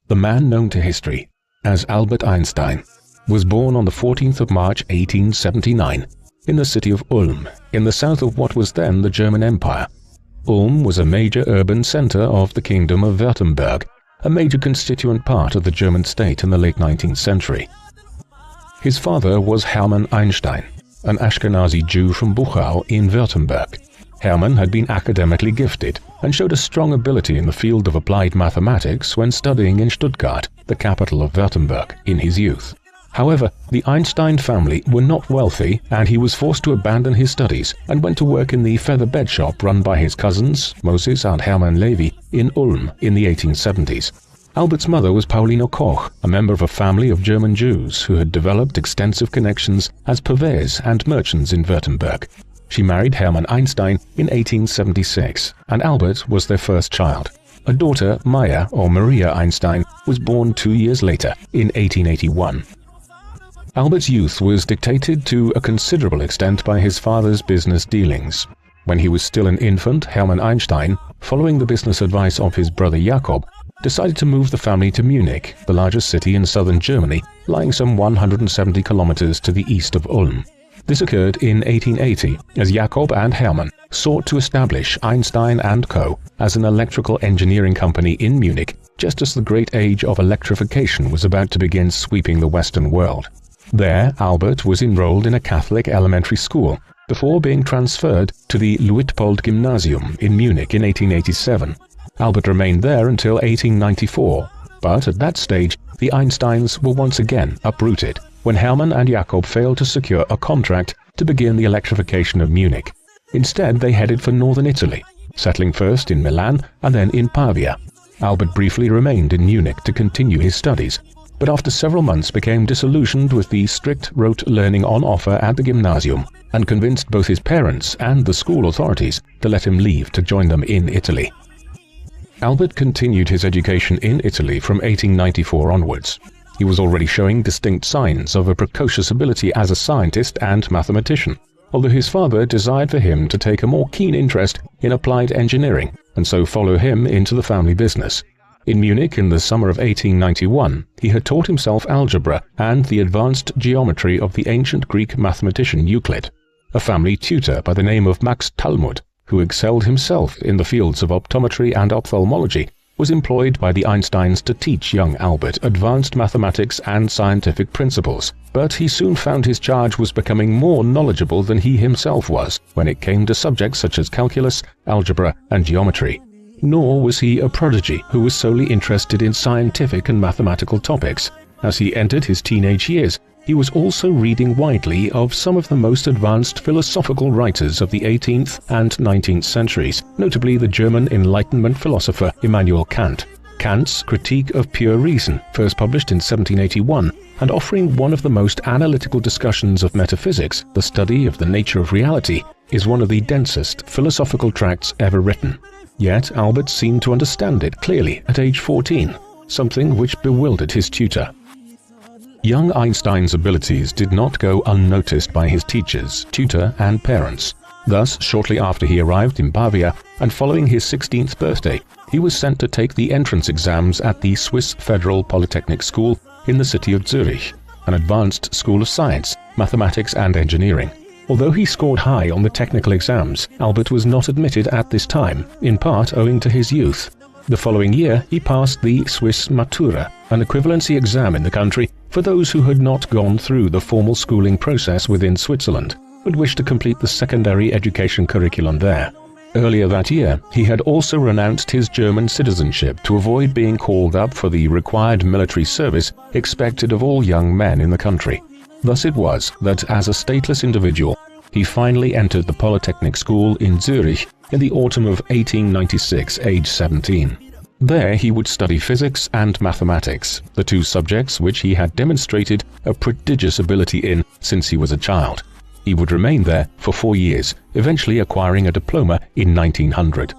The man known to history as Albert Einstein was born on the 14th of March 1879 in the city of Ulm, in the south of what was then the German Empire. Ulm was a major urban center of the Kingdom of Württemberg, a major constituent part of the German state in the late 19th century. His father was Hermann Einstein, an Ashkenazi Jew from Buchau in Württemberg. Hermann had been academically gifted and showed a strong ability in the field of applied mathematics when studying in Stuttgart, the capital of Württemberg, in his youth. However, the Einstein family were not wealthy, and he was forced to abandon his studies and went to work in the feather bed shop run by his cousins, Moses and Hermann Levy, in Ulm in the 1870s. Albert's mother was Pauline Koch, a member of a family of German Jews who had developed extensive connections as purveyors and merchants in Württemberg. She married Hermann Einstein in 1876, and Albert was their first child. A daughter, Maya or Maria Einstein, was born 2 years later, in 1881. Albert's youth was dictated to a considerable extent by his father's business dealings. When he was still an infant, Hermann Einstein, following the business advice of his brother Jakob, decided to move the family to Munich, the largest city in southern Germany, lying some 170 kilometers to the east of Ulm. This occurred in 1880, as Jakob and Hermann sought to establish Einstein & Co. as an electrical engineering company in Munich, just as the great age of electrification was about to begin sweeping the Western world. There, Albert was enrolled in a Catholic elementary school, before being transferred to the Luitpold Gymnasium in Munich in 1887. Albert remained there until 1894, but at that stage, the Einsteins were once again uprooted, when Hermann and Jakob failed to secure a contract to begin the electrification of Munich. Instead, they headed for northern Italy, settling first in Milan and then in Pavia. Albert briefly remained in Munich to continue his studies, but after several months became disillusioned with the strict rote learning on offer at the gymnasium and convinced both his parents and the school authorities to let him leave to join them in Italy. Albert continued his education in Italy from 1894 onwards. He was already showing distinct signs of a precocious ability as a scientist and mathematician, although his father desired for him to take a more keen interest in applied engineering and so follow him into the family business. In Munich in the summer of 1891, he had taught himself algebra and the advanced geometry of the ancient Greek mathematician Euclid. A family tutor by the name of Max Talmud, who excelled himself in the fields of optometry and ophthalmology, was employed by the Einsteins to teach young Albert advanced mathematics and scientific principles, but he soon found his charge was becoming more knowledgeable than he himself was when it came to subjects such as calculus, algebra, and geometry. Nor was he a prodigy who was solely interested in scientific and mathematical topics. As he entered his teenage years, he was also reading widely of some of the most advanced philosophical writers of the 18th and 19th centuries, notably the German Enlightenment philosopher Immanuel Kant. Kant's Critique of Pure Reason, first published in 1781, and offering one of the most analytical discussions of metaphysics, the study of the nature of reality, is one of the densest philosophical tracts ever written. Yet Albert seemed to understand it clearly at age 14, something which bewildered his tutor. Young Einstein's abilities did not go unnoticed by his teachers, tutor, and parents. Thus, shortly after he arrived in Pavia and following his 16th birthday, he was sent to take the entrance exams at the Swiss Federal Polytechnic School in the city of Zurich, an advanced school of science, mathematics, and engineering. Although he scored high on the technical exams, Albert was not admitted at this time, in part owing to his youth. The following year, he passed the Swiss Matura, an equivalency exam in the country for those who had not gone through the formal schooling process within Switzerland, but wished to complete the secondary education curriculum there. Earlier that year, he had also renounced his German citizenship to avoid being called up for the required military service expected of all young men in the country. Thus it was that as a stateless individual, he finally entered the Polytechnic School in Zurich in the autumn of 1896, age 17. There he would study physics and mathematics, the two subjects which he had demonstrated a prodigious ability in since he was a child. He would remain there for 4 years, eventually acquiring a diploma in 1900.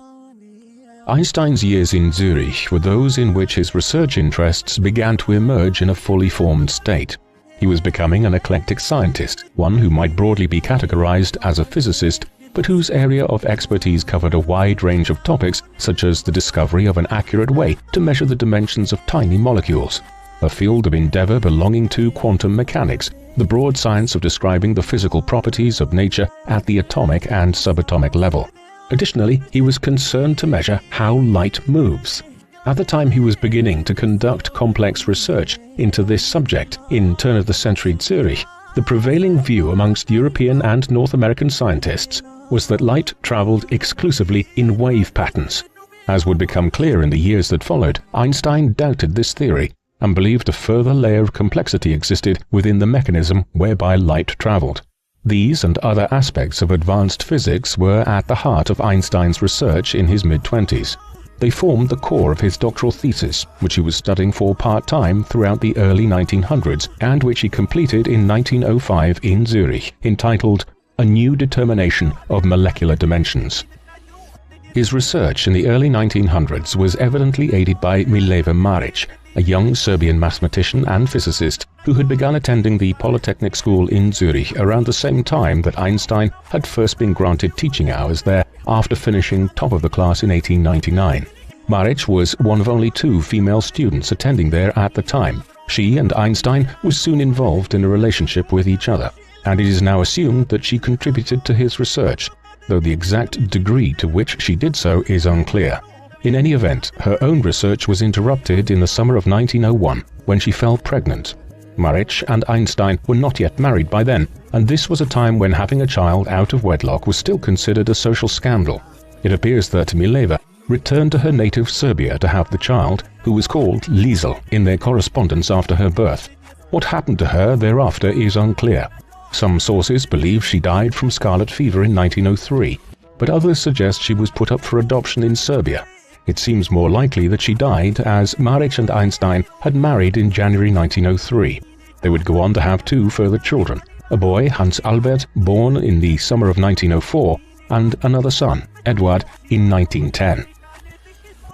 Einstein's years in Zurich were those in which his research interests began to emerge in a fully formed state. He was becoming an eclectic scientist, one who might broadly be categorized as a physicist, but whose area of expertise covered a wide range of topics such as the discovery of an accurate way to measure the dimensions of tiny molecules, a field of endeavor belonging to quantum mechanics, the broad science of describing the physical properties of nature at the atomic and subatomic level. Additionally, he was concerned to measure how light moves. At the time he was beginning to conduct complex research into this subject in turn-of-the-century Zurich, the prevailing view amongst European and North American scientists was that light traveled exclusively in wave patterns. As would become clear in the years that followed, Einstein doubted this theory and believed a further layer of complexity existed within the mechanism whereby light traveled. These and other aspects of advanced physics were at the heart of Einstein's research in his mid-20s. They formed the core of his doctoral thesis, which he was studying for part-time throughout the early 1900s and which he completed in 1905 in Zurich, entitled A New Determination of Molecular Dimensions. His research in the early 1900s was evidently aided by Mileva Marić, a young Serbian mathematician and physicist who had begun attending the Polytechnic School in Zurich around the same time that Einstein had first been granted teaching hours there after finishing top of the class in 1899. Marić was one of only 2 female students attending there at the time. She and Einstein were soon involved in a relationship with each other, and it is now assumed that she contributed to his research, though the exact degree to which she did so is unclear. In any event, her own research was interrupted in the summer of 1901 when she fell pregnant. Marić and Einstein were not yet married by then, and this was a time when having a child out of wedlock was still considered a social scandal. It appears that Mileva returned to her native Serbia to have the child, who was called Liesl in their correspondence after her birth. What happened to her thereafter is unclear. Some sources believe she died from scarlet fever in 1903, but others suggest she was put up for adoption in Serbia. It seems more likely that she died as Marić and Einstein had married in January 1903. They would go on to have 2 further children, a boy, Hans Albert, born in the summer of 1904, and another son, Eduard, in 1910.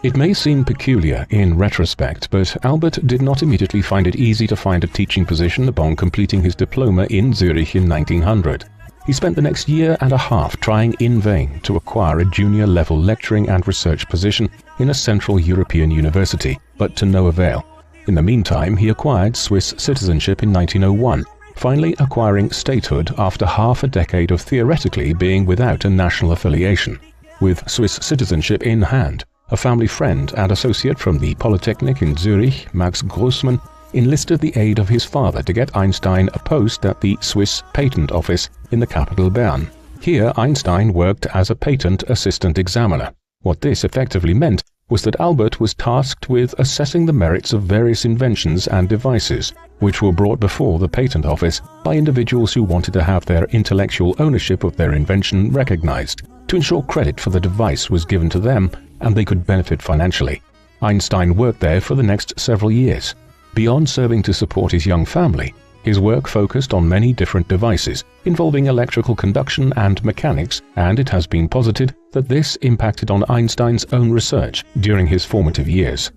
It may seem peculiar in retrospect, but Albert did not immediately find it easy to find a teaching position upon completing his diploma in Zurich in 1900. He spent the next year and a half trying in vain to acquire a junior-level lecturing and research position in a Central European university, but to no avail. In the meantime, he acquired Swiss citizenship in 1901, finally acquiring statehood after half a decade of theoretically being without a national affiliation. With Swiss citizenship in hand, a family friend and associate from the Polytechnic in Zurich, Max Grossmann, enlisted the aid of his father to get Einstein a post at the Swiss Patent Office in the capital Bern. Here Einstein worked as a patent assistant examiner. What this effectively meant was that Albert was tasked with assessing the merits of various inventions and devices, which were brought before the patent office by individuals who wanted to have their intellectual ownership of their invention recognized. To ensure credit for the device was given to them and they could benefit financially. Einstein worked there for the next several years. Beyond serving to support his young family, his work focused on many different devices involving electrical conduction and mechanics, and it has been posited that this impacted on Einstein's own research during his formative years.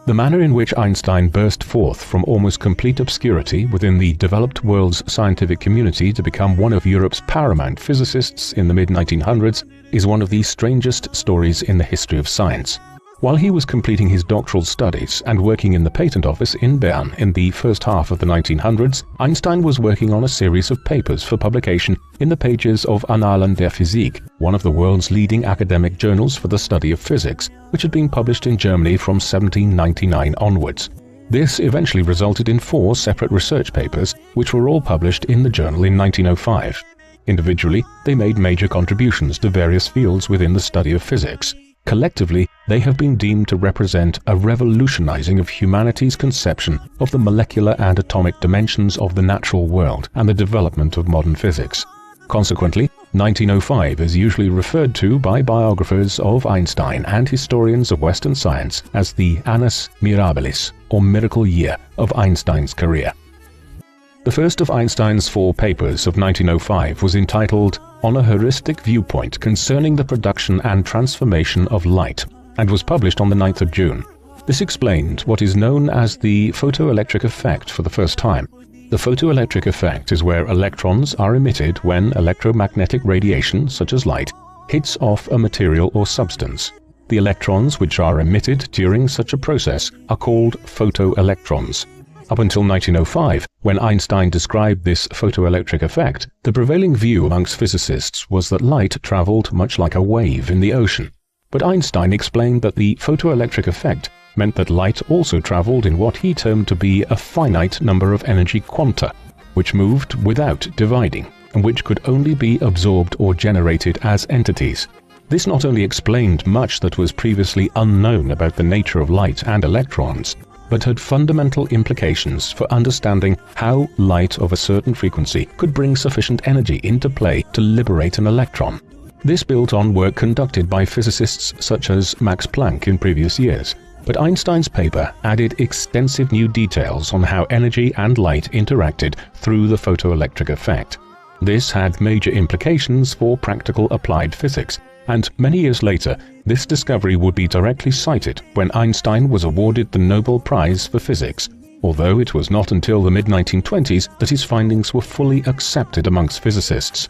The manner in which Einstein burst forth from almost complete obscurity within the developed world's scientific community to become one of Europe's paramount physicists in the mid-1900s is one of the strangest stories in the history of science. While he was completing his doctoral studies and working in the patent office in Bern in the first half of the 1900s, Einstein was working on a series of papers for publication in the pages of Annalen der Physik, one of the world's leading academic journals for the study of physics, which had been published in Germany from 1799 onwards. This eventually resulted in 4 separate research papers, which were all published in the journal in 1905. Individually, they made major contributions to various fields within the study of physics. Collectively, they have been deemed to represent a revolutionizing of humanity's conception of the molecular and atomic dimensions of the natural world and the development of modern physics. Consequently, 1905 is usually referred to by biographers of Einstein and historians of Western science as the Annus Mirabilis, or miracle year, of Einstein's career. The first of Einstein's 4 papers of 1905 was entitled On a Heuristic Viewpoint Concerning the Production and Transformation of Light, and was published on the 9th of June. This explained what is known as the photoelectric effect for the first time. The photoelectric effect is where electrons are emitted when electromagnetic radiation, such as light, hits off a material or substance. The electrons which are emitted during such a process are called photoelectrons. Up until 1905, when Einstein described this photoelectric effect, the prevailing view amongst physicists was that light traveled much like a wave in the ocean. But Einstein explained that the photoelectric effect meant that light also traveled in what he termed to be a finite number of energy quanta, which moved without dividing, and which could only be absorbed or generated as entities. This not only explained much that was previously unknown about the nature of light and electrons, but had fundamental implications for understanding how light of a certain frequency could bring sufficient energy into play to liberate an electron. This built on work conducted by physicists such as Max Planck in previous years, but Einstein's paper added extensive new details on how energy and light interacted through the photoelectric effect. This had major implications for practical applied physics, and many years later, this discovery would be directly cited when Einstein was awarded the Nobel Prize for Physics, although it was not until the mid-1920s that his findings were fully accepted amongst physicists.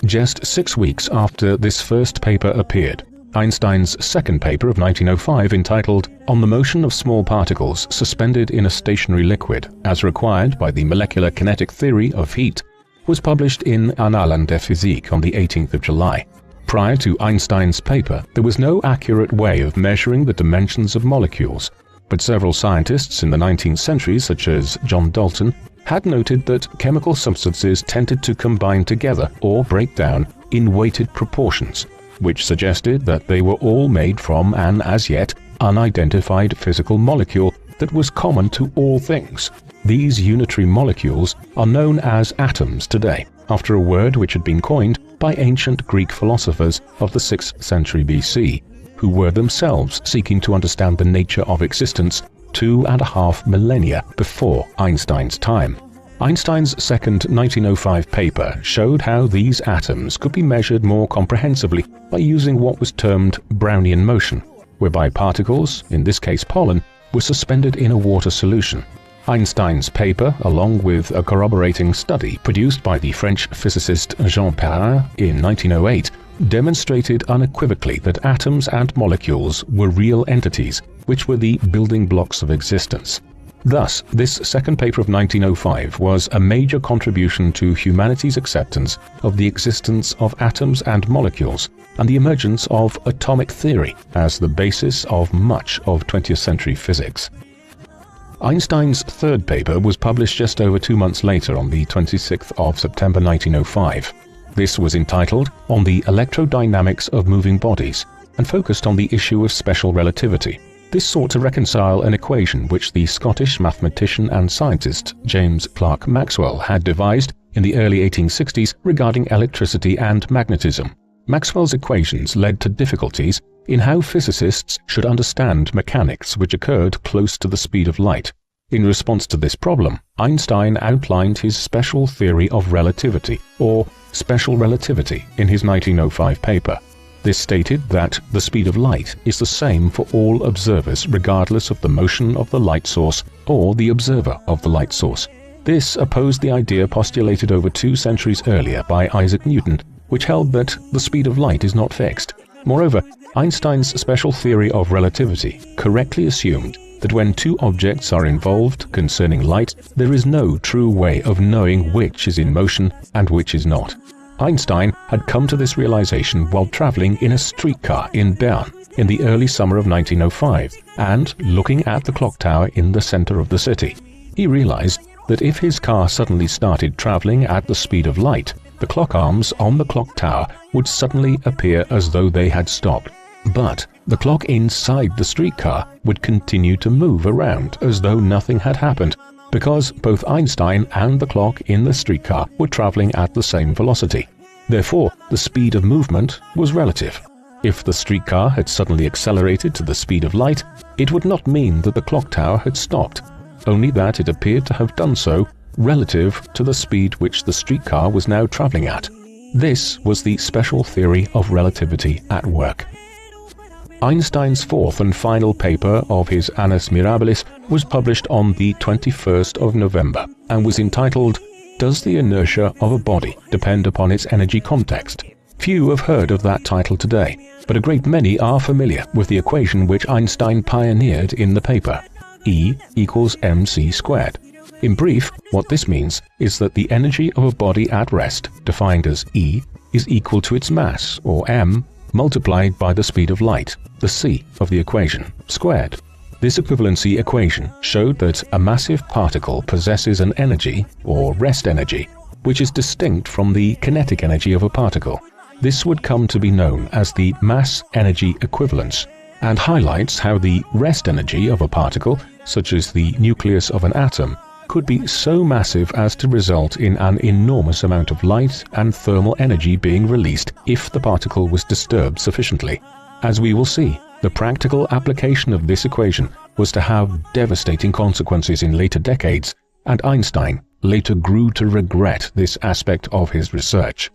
Just 6 weeks after this first paper appeared, Einstein's second paper of 1905, entitled On the Motion of Small Particles Suspended in a Stationary Liquid as Required by the Molecular Kinetic Theory of Heat, was published in Annalen der Physik on the 18th of July. Prior to Einstein's paper, there was no accurate way of measuring the dimensions of molecules, but several scientists in the 19th century, such as John Dalton, had noted that chemical substances tended to combine together or break down in weighted proportions, which suggested that they were all made from an as yet unidentified physical molecule that was common to all things. These unitary molecules are known as atoms today, after a word which had been coined by ancient Greek philosophers of the 6th century BC, who were themselves seeking to understand the nature of existence 2.5 millennia before Einstein's time. Einstein's second 1905 paper showed how these atoms could be measured more comprehensively by using what was termed Brownian motion, whereby particles, in this case pollen, were suspended in a water solution. Einstein's paper, along with a corroborating study produced by the French physicist Jean Perrin in 1908, demonstrated unequivocally that atoms and molecules were real entities, which were the building blocks of existence. Thus, this second paper of 1905 was a major contribution to humanity's acceptance of the existence of atoms and molecules, and the emergence of atomic theory as the basis of much of 20th century physics. Einstein's third paper was published just over 2 months later on the 26th of September 1905. This was entitled On the Electrodynamics of Moving Bodies and focused on the issue of special relativity. This sought to reconcile an equation which the Scottish mathematician and scientist James Clerk Maxwell had devised in the early 1860s regarding electricity and magnetism. Maxwell's equations led to difficulties in how physicists should understand mechanics which occurred close to the speed of light. In response to this problem, Einstein outlined his special theory of relativity, or special relativity, in his 1905 paper. This stated that the speed of light is the same for all observers regardless of the motion of the light source or the observer of the light source. This opposed the idea postulated over 2 centuries earlier by Isaac Newton, which held that the speed of light is not fixed. Moreover, Einstein's special theory of relativity correctly assumed that when two objects are involved concerning light, there is no true way of knowing which is in motion and which is not. Einstein had come to this realization while traveling in a streetcar in Bern in the early summer of 1905 and looking at the clock tower in the center of the city. He realized that if his car suddenly started traveling at the speed of light, the clock arms on the clock tower would suddenly appear as though they had stopped. But the clock inside the streetcar would continue to move around as though nothing had happened, because both Einstein and the clock in the streetcar were traveling at the same velocity. Therefore, the speed of movement was relative. If the streetcar had suddenly accelerated to the speed of light, it would not mean that the clock tower had stopped, only that it appeared to have done so relative to the speed which the streetcar was now traveling at. This was the special theory of relativity at work. Einstein's fourth and final paper of his Annus Mirabilis was published on the 21st of November and was entitled, "Does the Inertia of a Body Depend upon its Energy Context?" Few have heard of that title today, but a great many are familiar with the equation which Einstein pioneered in the paper, E equals mc squared. In brief, what this means is that the energy of a body at rest, defined as E, is equal to its mass, or m, multiplied by the speed of light, the c of the equation, squared. This equivalency equation showed that a massive particle possesses an energy, or rest energy, which is distinct from the kinetic energy of a particle. This would come to be known as the mass-energy equivalence, and highlights how the rest energy of a particle, such as the nucleus of an atom, could be so massive as to result in an enormous amount of light and thermal energy being released if the particle was disturbed sufficiently. As we will see, the practical application of this equation was to have devastating consequences in later decades, and Einstein later grew to regret this aspect of his research.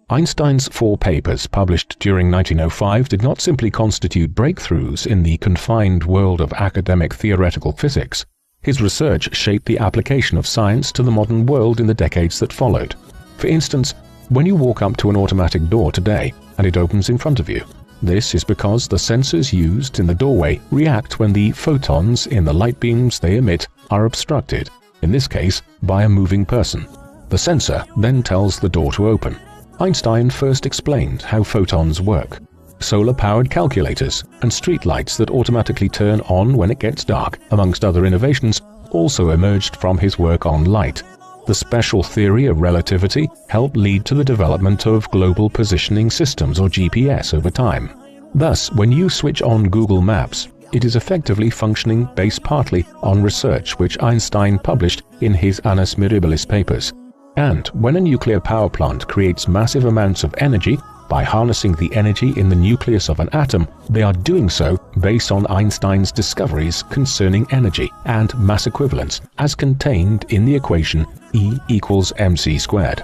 Einstein's 4 papers published during 1905 did not simply constitute breakthroughs in the confined world of academic theoretical physics. His research shaped the application of science to the modern world in the decades that followed. For instance, when you walk up to an automatic door today and it opens in front of you, this is because the sensors used in the doorway react when the photons in the light beams they emit are obstructed, in this case by a moving person. The sensor then tells the door to open. Einstein first explained how photons work. Solar-powered calculators and streetlights that automatically turn on when it gets dark, amongst other innovations, also emerged from his work on light. The special theory of relativity helped lead to the development of global positioning systems, or GPS, over time. Thus, when you switch on Google Maps, it is effectively functioning based partly on research which Einstein published in his Annus Mirabilis papers. And when a nuclear power plant creates massive amounts of energy by harnessing the energy in the nucleus of an atom, they are doing so based on Einstein's discoveries concerning energy and mass equivalence as contained in the equation E equals mc squared.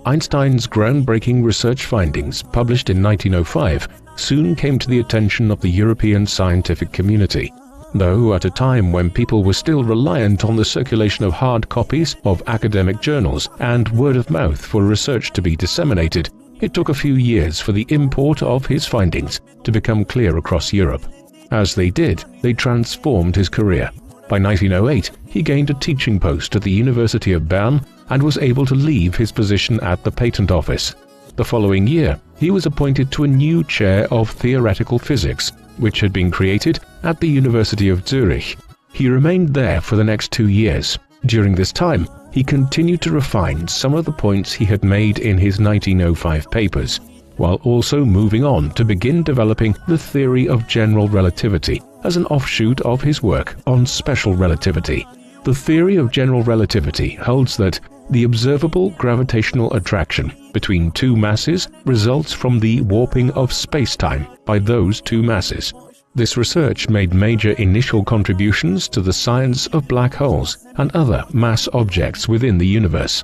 Einstein's groundbreaking research findings, published in 1905, soon came to the attention of the European scientific community. Though at a time when people were still reliant on the circulation of hard copies of academic journals and word of mouth for research to be disseminated, it took a few years for the import of his findings to become clear across Europe. As they did, they transformed his career. By 1908, he gained a teaching post at the University of Bern and was able to leave his position at the patent office. The following year, he was appointed to a new chair of theoretical physics, which had been created at the University of Zurich. He remained there for the next 2 years. During this time, he continued to refine some of the points he had made in his 1905 papers, while also moving on to begin developing the theory of general relativity as an offshoot of his work on special relativity. The theory of general relativity holds that the observable gravitational attraction between two masses results from the warping of space-time by those two masses. This research made major initial contributions to the science of black holes and other mass objects within the universe.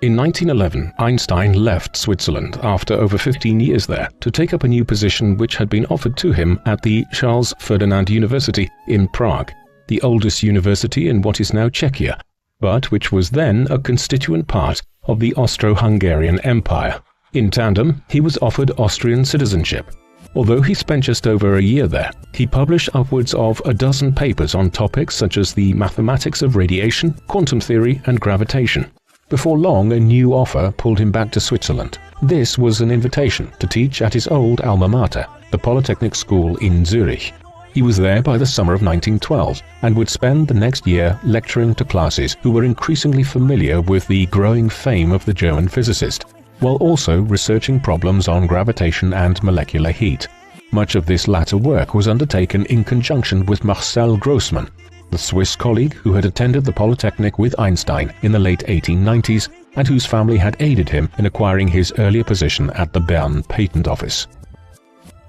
In 1911, Einstein left Switzerland after over 15 years there to take up a new position which had been offered to him at the Charles Ferdinand University in Prague, the oldest university in what is now Czechia, but which was then a constituent part of the Austro-Hungarian Empire. In tandem, he was offered Austrian citizenship. Although he spent just over a year there, he published upwards of a dozen papers on topics such as the mathematics of radiation, quantum theory, and gravitation. Before long, a new offer pulled him back to Switzerland. This was an invitation to teach at his old alma mater, the Polytechnic School in Zurich. He was there by the summer of 1912 and would spend the next year lecturing to classes who were increasingly familiar with the growing fame of the German physicist, while also researching problems on gravitation and molecular heat. Much of this latter work was undertaken in conjunction with Marcel Grossmann, the Swiss colleague who had attended the Polytechnic with Einstein in the late 1890s and whose family had aided him in acquiring his earlier position at the Bern Patent Office.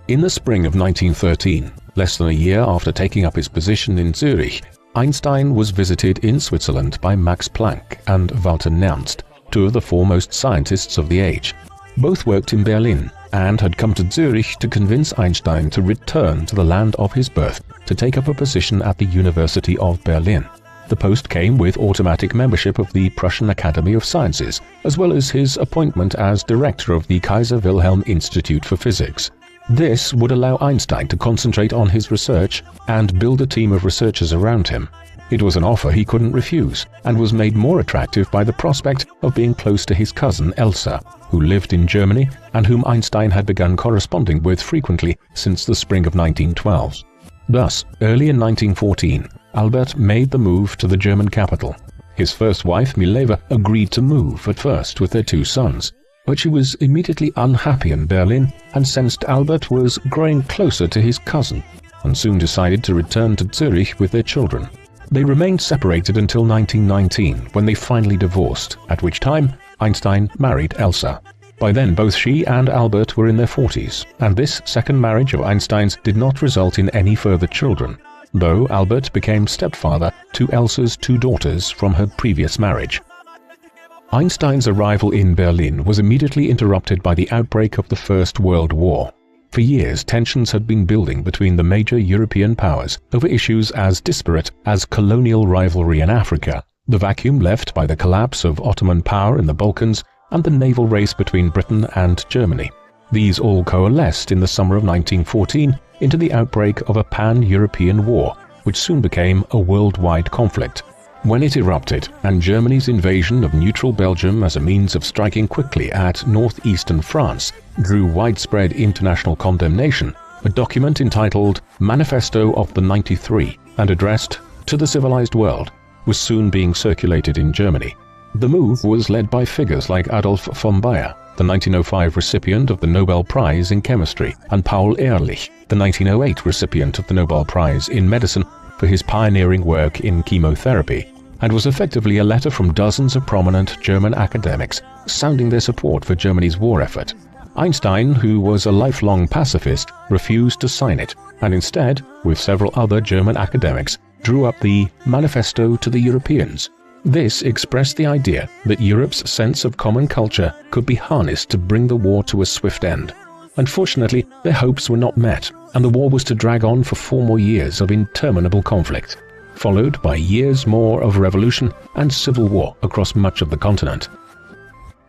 In the spring of 1913, less than a year after taking up his position in Zurich, Einstein was visited in Switzerland by Max Planck and Walter Nernst, two of the foremost scientists of the age. Both worked in Berlin and had come to Zurich to convince Einstein to return to the land of his birth to take up a position at the University of Berlin. The post came with automatic membership of the Prussian Academy of Sciences, as well as his appointment as director of the Kaiser Wilhelm Institute for Physics. This would allow Einstein to concentrate on his research and build a team of researchers around him. It was an offer he couldn't refuse, and was made more attractive by the prospect of being close to his cousin Elsa, who lived in Germany and whom Einstein had begun corresponding with frequently since the spring of 1912. Thus, early in 1914, Albert made the move to the German capital. His first wife, Mileva, agreed to move at first with their 2 sons, but she was immediately unhappy in Berlin and sensed Albert was growing closer to his cousin, and soon decided to return to Zurich with their children. They remained separated until 1919, when they finally divorced, at which time Einstein married Elsa. By then both she and Albert were in their 40s, and this second marriage of Einstein's did not result in any further children, though Albert became stepfather to Elsa's 2 daughters from her previous marriage. Einstein's arrival in Berlin was immediately interrupted by the outbreak of the First World War. For years, tensions had been building between the major European powers over issues as disparate as colonial rivalry in Africa, the vacuum left by the collapse of Ottoman power in the Balkans, and the naval race between Britain and Germany. These all coalesced in the summer of 1914 into the outbreak of a pan-European war, which soon became a worldwide conflict. When it erupted, and Germany's invasion of neutral Belgium as a means of striking quickly at northeastern France drew widespread international condemnation, a document entitled Manifesto of the 93 and addressed to the civilized world was soon being circulated in Germany. The move was led by figures like Adolf von Baeyer, the 1905 recipient of the Nobel Prize in Chemistry, and Paul Ehrlich, the 1908 recipient of the Nobel Prize in Medicine for his pioneering work in chemotherapy, and was effectively a letter from dozens of prominent German academics sounding their support for Germany's war effort. Einstein, who was a lifelong pacifist, refused to sign it, and instead, with several other German academics, drew up the Manifesto to the Europeans. This expressed the idea that Europe's sense of common culture could be harnessed to bring the war to a swift end. Unfortunately, their hopes were not met, and the war was to drag on for 4 more years of interminable conflict, followed by years more of revolution and civil war across much of the continent.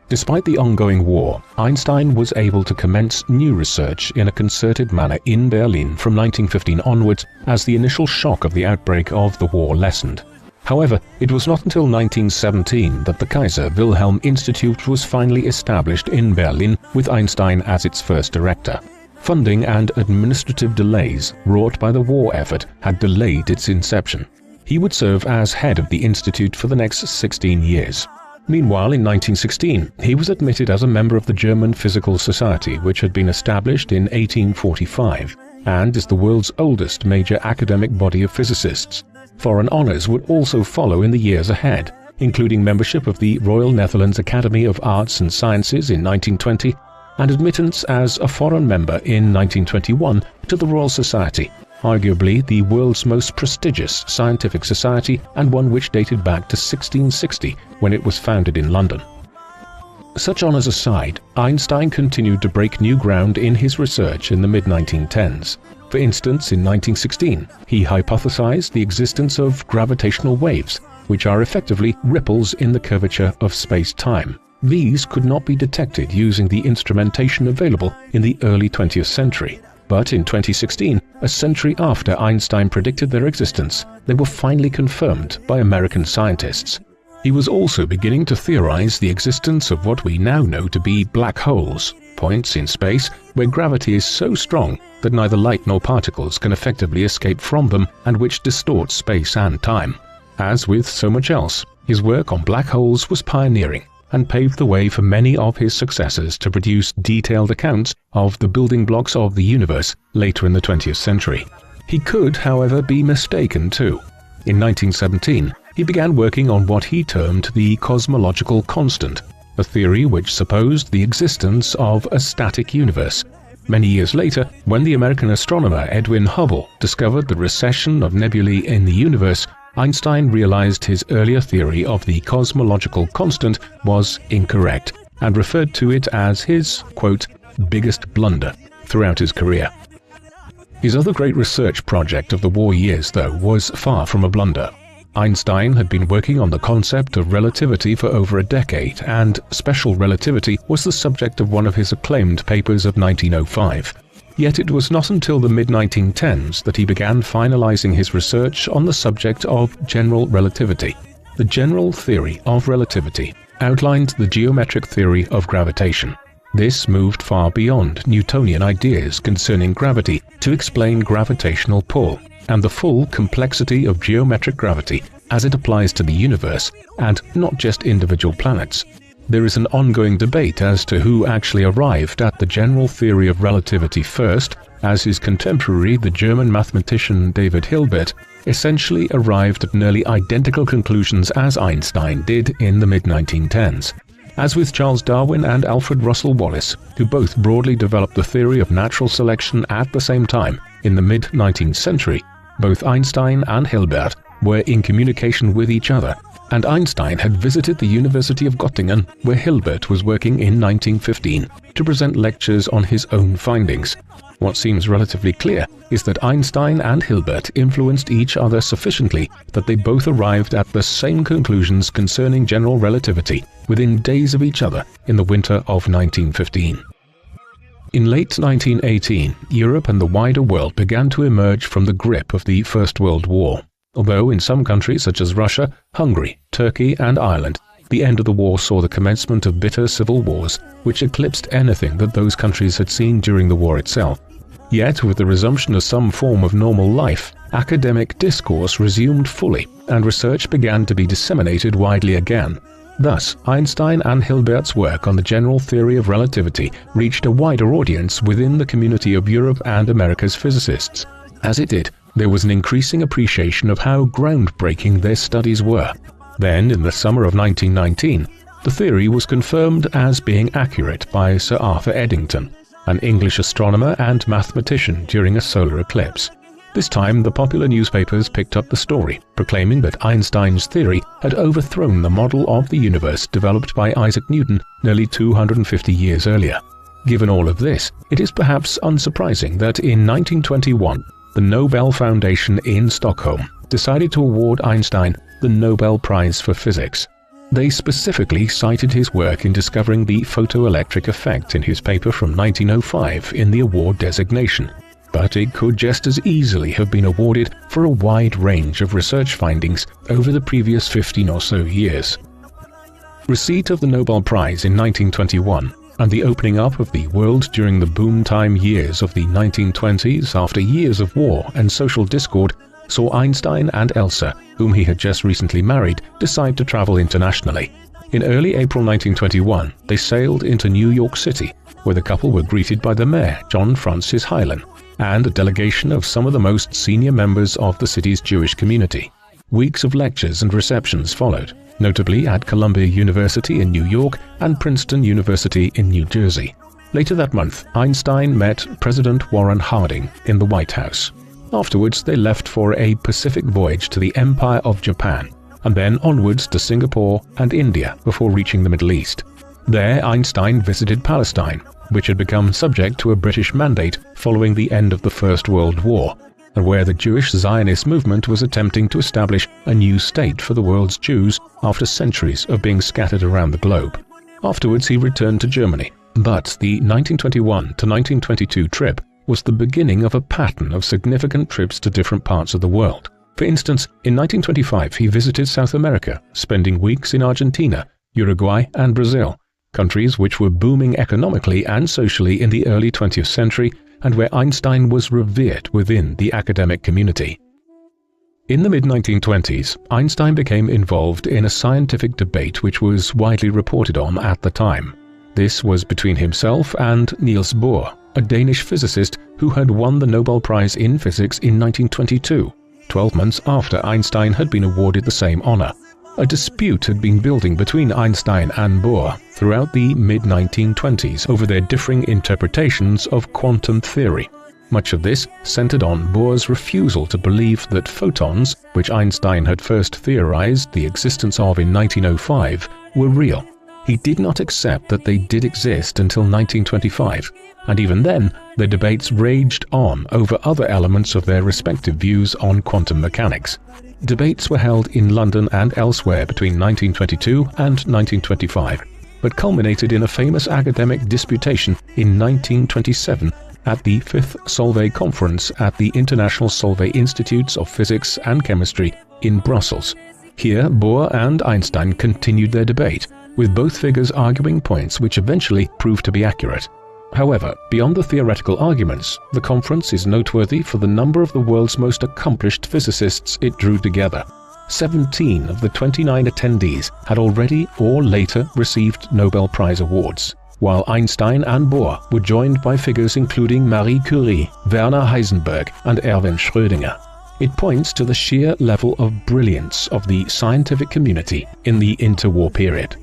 Despite the ongoing war, Einstein was able to commence new research in a concerted manner in Berlin from 1915 onwards as the initial shock of the outbreak of the war lessened. However, it was not until 1917 that the Kaiser Wilhelm Institute was finally established in Berlin with Einstein as its first director. Funding and administrative delays wrought by the war effort had delayed its inception. He would serve as head of the institute for the next 16 years. Meanwhile, in 1916, he was admitted as a member of the German Physical Society, which had been established in 1845, and is the world's oldest major academic body of physicists. Foreign honors would also follow in the years ahead, including membership of the Royal Netherlands Academy of Arts and Sciences in 1920, and admittance as a foreign member in 1921 to the Royal Society, arguably the world's most prestigious scientific society and one which dated back to 1660 when it was founded in London. Such honors aside, Einstein continued to break new ground in his research in the mid-1910s. For instance, in 1916, he hypothesized the existence of gravitational waves, which are effectively ripples in the curvature of space-time. These could not be detected using the instrumentation available in the early 20th century. But in 2016, a century after Einstein predicted their existence, they were finally confirmed by American scientists. He was also beginning to theorize the existence of what we now know to be black holes, points in space where gravity is so strong that neither light nor particles can effectively escape from them and which distort space and time. As with so much else, his work on black holes was pioneering and paved the way for many of his successors to produce detailed accounts of the building blocks of the universe later in the 20th century. He could, however, be mistaken too. In 1917, he began working on what he termed the cosmological constant, a theory which supposed the existence of a static universe. Many years later, when the American astronomer Edwin Hubble discovered the recession of nebulae in the universe, Einstein realized his earlier theory of the cosmological constant was incorrect and referred to it as his, quote, biggest blunder throughout his career. His other great research project of the war years, though, was far from a blunder. Einstein had been working on the concept of relativity for over a decade, and special relativity was the subject of one of his acclaimed papers of 1905. Yet it was not until the mid-1910s that he began finalizing his research on the subject of general relativity. The general theory of relativity outlined the geometric theory of gravitation. This moved far beyond Newtonian ideas concerning gravity to explain gravitational pull and the full complexity of geometric gravity as it applies to the universe and not just individual planets. There is an ongoing debate as to who actually arrived at the general theory of relativity first, as his contemporary, the German mathematician David Hilbert, essentially arrived at nearly identical conclusions as Einstein did in the mid-1910s. As with Charles Darwin and Alfred Russel Wallace, who both broadly developed the theory of natural selection at the same time in the mid-19th century, both Einstein and Hilbert were in communication with each other, and Einstein had visited the University of Göttingen, where Hilbert was working in 1915, to present lectures on his own findings. What seems relatively clear is that Einstein and Hilbert influenced each other sufficiently that they both arrived at the same conclusions concerning general relativity within days of each other in the winter of 1915. In late 1918, Europe and the wider world began to emerge from the grip of the First World War. Although in some countries such as Russia, Hungary, Turkey and Ireland, the end of the war saw the commencement of bitter civil wars which eclipsed anything that those countries had seen during the war itself. Yet, with the resumption of some form of normal life, academic discourse resumed fully and research began to be disseminated widely again. Thus, Einstein and Hilbert's work on the general theory of relativity reached a wider audience within the community of Europe and America's physicists. As it did, there was an increasing appreciation of how groundbreaking their studies were. Then, in the summer of 1919, the theory was confirmed as being accurate by Sir Arthur Eddington, an English astronomer and mathematician during a solar eclipse. This time, the popular newspapers picked up the story, proclaiming that Einstein's theory had overthrown the model of the universe developed by Isaac Newton nearly 250 years earlier. Given all of this, it is perhaps unsurprising that in 1921, the Nobel Foundation in Stockholm decided to award Einstein the Nobel Prize for Physics. They specifically cited his work in discovering the photoelectric effect in his paper from 1905 in the award designation, but it could just as easily have been awarded for a wide range of research findings over the previous 15 or so years. Receipt of the Nobel Prize in 1921 and the opening up of the world during the boom-time years of the 1920s after years of war and social discord saw Einstein and Elsa, whom he had just recently married, decide to travel internationally. In early April 1921, they sailed into New York City, where the couple were greeted by the mayor, John Francis Hylan, and a delegation of some of the most senior members of the city's Jewish community. Weeks of lectures and receptions followed, notably at Columbia University in New York and Princeton University in New Jersey. Later that month, Einstein met President Warren Harding in the White House. Afterwards, they left for a Pacific voyage to the Empire of Japan, and then onwards to Singapore and India before reaching the Middle East. There, Einstein visited Palestine, which had become subject to a British mandate following the end of the First World War, and where the Jewish Zionist movement was attempting to establish a new state for the world's Jews after centuries of being scattered around the globe. Afterwards, he returned to Germany, but the 1921 to 1922 trip was the beginning of a pattern of significant trips to different parts of the world. For instance, in 1925 he visited South America, spending weeks in Argentina, Uruguay and Brazil, countries which were booming economically and socially in the early 20th century and where Einstein was revered within the academic community. In the mid-1920s, Einstein became involved in a scientific debate which was widely reported on at the time. This was between himself and Niels Bohr, a Danish physicist who had won the Nobel Prize in Physics in 1922, 12 months after Einstein had been awarded the same honor. A dispute had been building between Einstein and Bohr throughout the mid-1920s over their differing interpretations of quantum theory. Much of this centered on Bohr's refusal to believe that photons, which Einstein had first theorized the existence of in 1905, were real. He did not accept that they did exist until 1925, and even then, their debates raged on over other elements of their respective views on quantum mechanics. Debates were held in London and elsewhere between 1922 and 1925, but culminated in a famous academic disputation in 1927 at the 5th Solvay Conference at the International Solvay Institutes of Physics and Chemistry in Brussels. Here, Bohr and Einstein continued their debate, with both figures arguing points which eventually proved to be accurate. However, beyond the theoretical arguments, the conference is noteworthy for the number of the world's most accomplished physicists it drew together. 17 of the 29 attendees had already or later received Nobel Prize awards, while Einstein and Bohr were joined by figures including Marie Curie, Werner Heisenberg, and Erwin Schrödinger. It points to the sheer level of brilliance of the scientific community in the interwar period.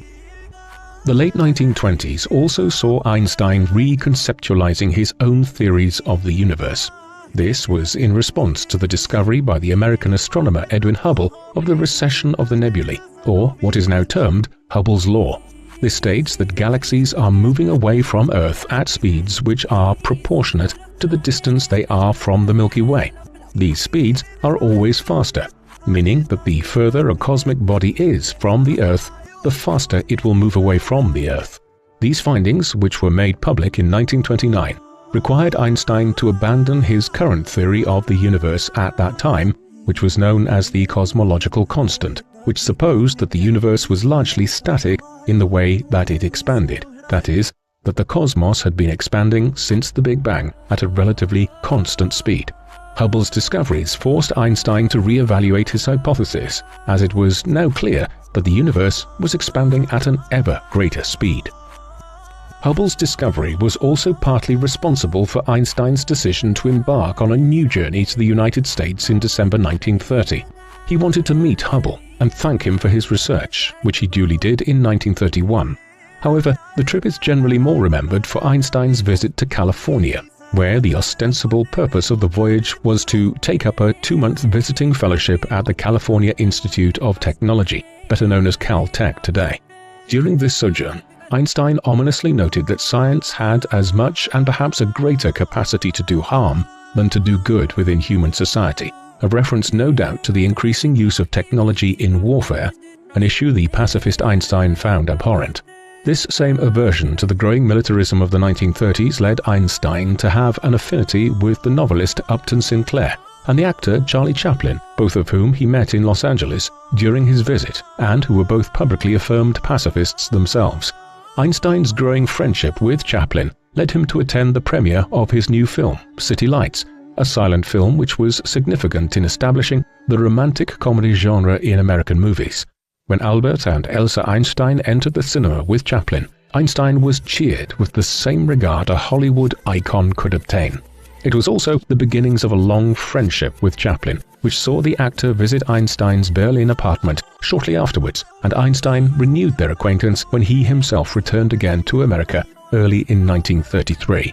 The late 1920s also saw Einstein reconceptualizing his own theories of the universe. This was in response to the discovery by the American astronomer Edwin Hubble of the recession of the nebulae, or what is now termed Hubble's law. This states that galaxies are moving away from Earth at speeds which are proportionate to the distance they are from the Milky Way. These speeds are always faster, meaning that the further a cosmic body is from the Earth, the faster it will move away from the Earth. These findings, which were made public in 1929, required Einstein to abandon his current theory of the universe at that time, which was known as the cosmological constant, which supposed that the universe was largely static in the way that it expanded, that is, that the cosmos had been expanding since the Big Bang at a relatively constant speed. Hubble's discoveries forced Einstein to re-evaluate his hypothesis, as it was now clear that the universe was expanding at an ever greater speed. Hubble's discovery was also partly responsible for Einstein's decision to embark on a new journey to the United States in December 1930. He wanted to meet Hubble and thank him for his research, which he duly did in 1931. However, the trip is generally more remembered for Einstein's visit to California, where the ostensible purpose of the voyage was to take up a 2-month visiting fellowship at the California Institute of Technology, better known as Caltech today. During this sojourn, Einstein ominously noted that science had as much and perhaps a greater capacity to do harm than to do good within human society, a reference no doubt to the increasing use of technology in warfare, an issue the pacifist Einstein found abhorrent. This same aversion to the growing militarism of the 1930s led Einstein to have an affinity with the novelist Upton Sinclair and the actor Charlie Chaplin, both of whom he met in Los Angeles during his visit and who were both publicly affirmed pacifists themselves. Einstein's growing friendship with Chaplin led him to attend the premiere of his new film, City Lights, a silent film which was significant in establishing the romantic comedy genre in American movies. When Albert and Elsa Einstein entered the cinema with Chaplin, Einstein was cheered with the same regard a Hollywood icon could obtain. It was also the beginnings of a long friendship with Chaplin, which saw the actor visit Einstein's Berlin apartment shortly afterwards, and Einstein renewed their acquaintance when he himself returned again to America early in 1933.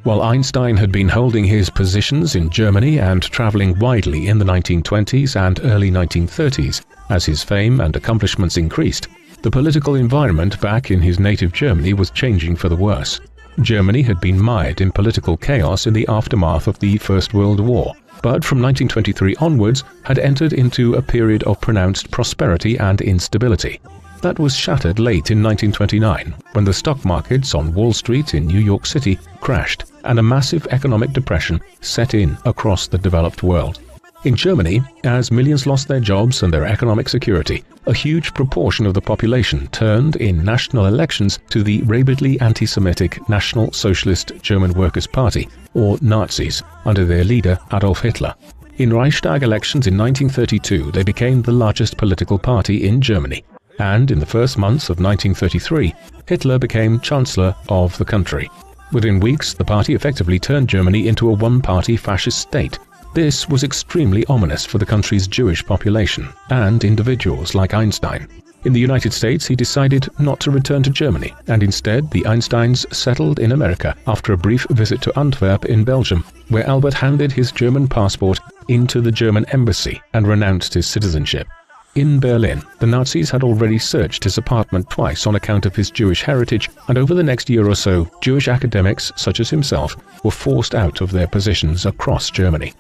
While Einstein had been holding his positions in Germany and traveling widely in the 1920s and early 1930s, as his fame and accomplishments increased, the political environment back in his native Germany was changing for the worse. Germany had been mired in political chaos in the aftermath of the First World War, but from 1923 onwards had entered into a period of pronounced prosperity and instability. That was shattered late in 1929, when the stock markets on Wall Street in New York City crashed and a massive economic depression set in across the developed world. In Germany, as millions lost their jobs and their economic security, a huge proportion of the population turned in national elections to the rabidly anti-Semitic National Socialist German Workers' Party, or Nazis, under their leader Adolf Hitler. In Reichstag elections in 1932, they became the largest political party in Germany, and in the first months of 1933, Hitler became Chancellor of the country. Within weeks, the party effectively turned Germany into a one-party fascist state. This was extremely ominous for the country's Jewish population and individuals like Einstein. In the United States, he decided not to return to Germany, and instead the Einsteins settled in America after a brief visit to Antwerp in Belgium, where Albert handed his German passport into the German embassy and renounced his citizenship. In Berlin, the Nazis had already searched his apartment twice on account of his Jewish heritage, and over the next year or so, Jewish academics such as himself were forced out of their positions across Germany.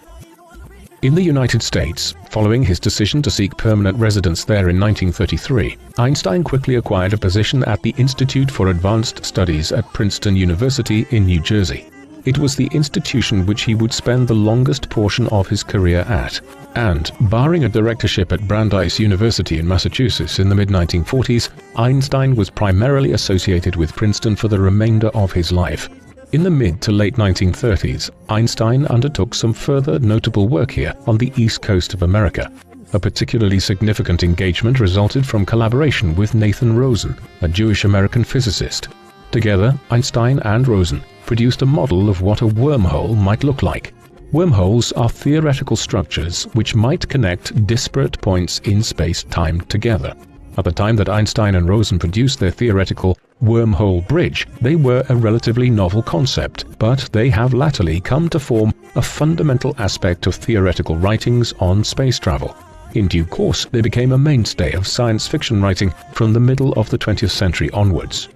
In the United States, following his decision to seek permanent residence there in 1933, Einstein quickly acquired a position at the Institute for Advanced Studies at Princeton University in New Jersey. It was the institution which he would spend the longest portion of his career at, and, barring a directorship at Brandeis University in Massachusetts in the mid-1940s, Einstein was primarily associated with Princeton for the remainder of his life. In the mid to late 1930s, Einstein undertook some further notable work here on the East Coast of America. A particularly significant engagement resulted from collaboration with Nathan Rosen, a Jewish-American physicist. Together, Einstein and Rosen produced a model of what a wormhole might look like. Wormholes are theoretical structures which might connect disparate points in space-time together. At the time that Einstein and Rosen produced their theoretical wormhole bridge, they were a relatively novel concept, but they have latterly come to form a fundamental aspect of theoretical writings on space travel. In due course, they became a mainstay of science fiction writing from the middle of the 20th century onwards.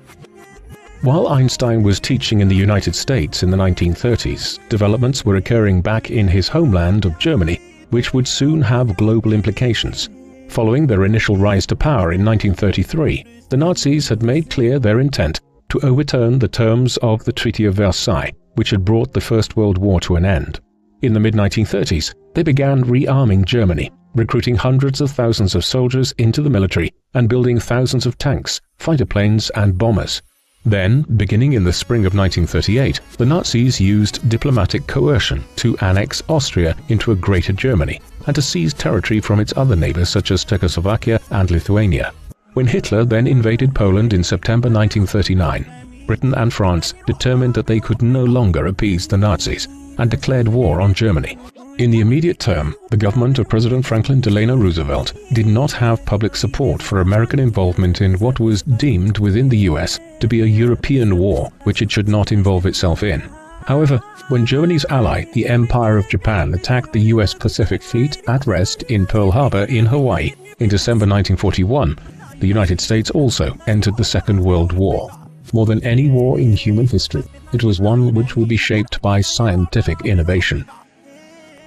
While Einstein was teaching in the United States in the 1930s, developments were occurring back in his homeland of Germany, which would soon have global implications. Following their initial rise to power in 1933, the Nazis had made clear their intent to overturn the terms of the Treaty of Versailles, which had brought the First World War to an end. In the mid-1930s, they began rearming Germany, recruiting hundreds of thousands of soldiers into the military and building thousands of tanks, fighter planes, and bombers. Then, beginning in the spring of 1938, the Nazis used diplomatic coercion to annex Austria into a Greater Germany and to seize territory from its other neighbors such as Czechoslovakia and Lithuania. When Hitler then invaded Poland in September 1939, Britain and France determined that they could no longer appease the Nazis and declared war on Germany. In the immediate term, the government of President Franklin Delano Roosevelt did not have public support for American involvement in what was deemed within the US to be a European war which it should not involve itself in. However, when Germany's ally, the Empire of Japan, attacked the US Pacific Fleet at rest in Pearl Harbor in Hawaii in December 1941, the United States also entered the Second World War. More than any war in human history, it was one which would be shaped by scientific innovation.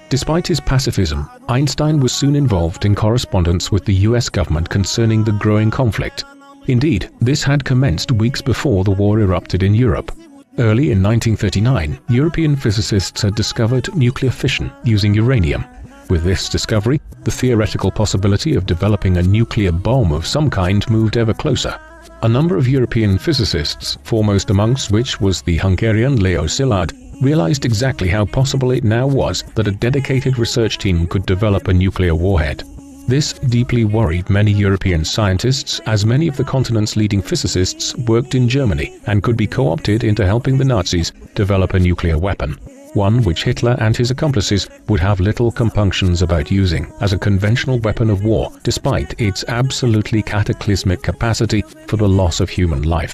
Despite his pacifism, Einstein was soon involved in correspondence with the US government concerning the growing conflict. Indeed, this had commenced weeks before the war erupted in Europe. Early in 1939, European physicists had discovered nuclear fission using uranium. With this discovery, the theoretical possibility of developing a nuclear bomb of some kind moved ever closer. A number of European physicists, foremost amongst which was the Hungarian Leo Szilard, realized exactly how possible it now was that a dedicated research team could develop a nuclear warhead. This deeply worried many European scientists, as many of the continent's leading physicists worked in Germany and could be co-opted into helping the Nazis develop a nuclear weapon, one which Hitler and his accomplices would have little compunctions about using as a conventional weapon of war, despite its absolutely cataclysmic capacity for the loss of human life.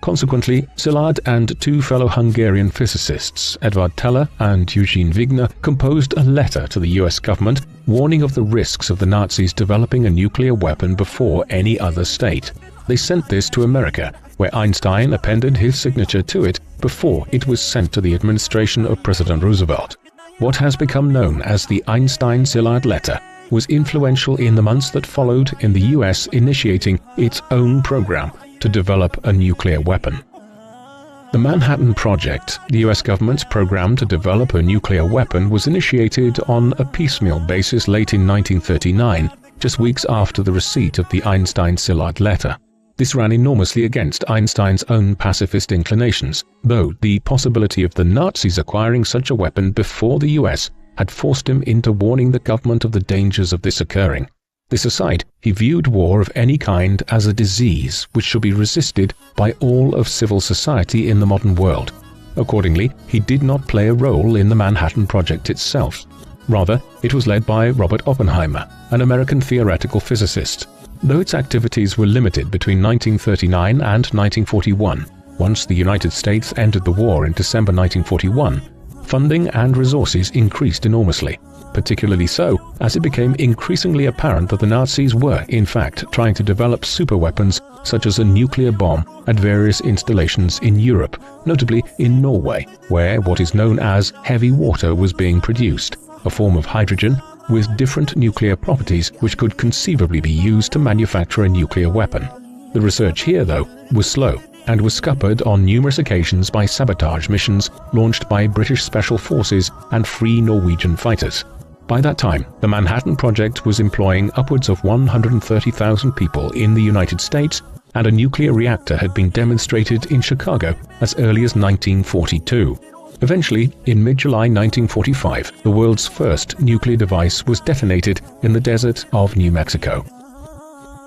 Consequently, Szilard and two fellow Hungarian physicists, Edward Teller and Eugene Wigner, composed a letter to the US government warning of the risks of the Nazis developing a nuclear weapon before any other state. They sent this to America, where Einstein appended his signature to it before it was sent to the administration of President Roosevelt. What has become known as the Einstein-Szilard letter was influential in the months that followed in the US initiating its own program to develop a nuclear weapon. The Manhattan Project, the US government's program to develop a nuclear weapon, was initiated on a piecemeal basis late in 1939, just weeks after the receipt of the Einstein-Szilard letter. This ran enormously against Einstein's own pacifist inclinations, though the possibility of the Nazis acquiring such a weapon before the US had forced him into warning the government of the dangers of this occurring. This aside, he viewed war of any kind as a disease which should be resisted by all of civil society in the modern world. Accordingly, he did not play a role in the Manhattan Project itself. Rather, it was led by Robert Oppenheimer, an American theoretical physicist. Though its activities were limited between 1939 and 1941, once the United States entered the war in December 1941, funding and resources increased enormously. Particularly so, as it became increasingly apparent that the Nazis were, in fact, trying to develop superweapons such as a nuclear bomb at various installations in Europe, notably in Norway, where what is known as heavy water was being produced, a form of hydrogen with different nuclear properties which could conceivably be used to manufacture a nuclear weapon. The research here, though, was slow and was scuppered on numerous occasions by sabotage missions launched by British Special Forces and Free Norwegian fighters. By that time, the Manhattan Project was employing upwards of 130,000 people in the United States, and a nuclear reactor had been demonstrated in Chicago as early as 1942. Eventually, in mid-July 1945, the world's first nuclear device was detonated in the desert of New Mexico.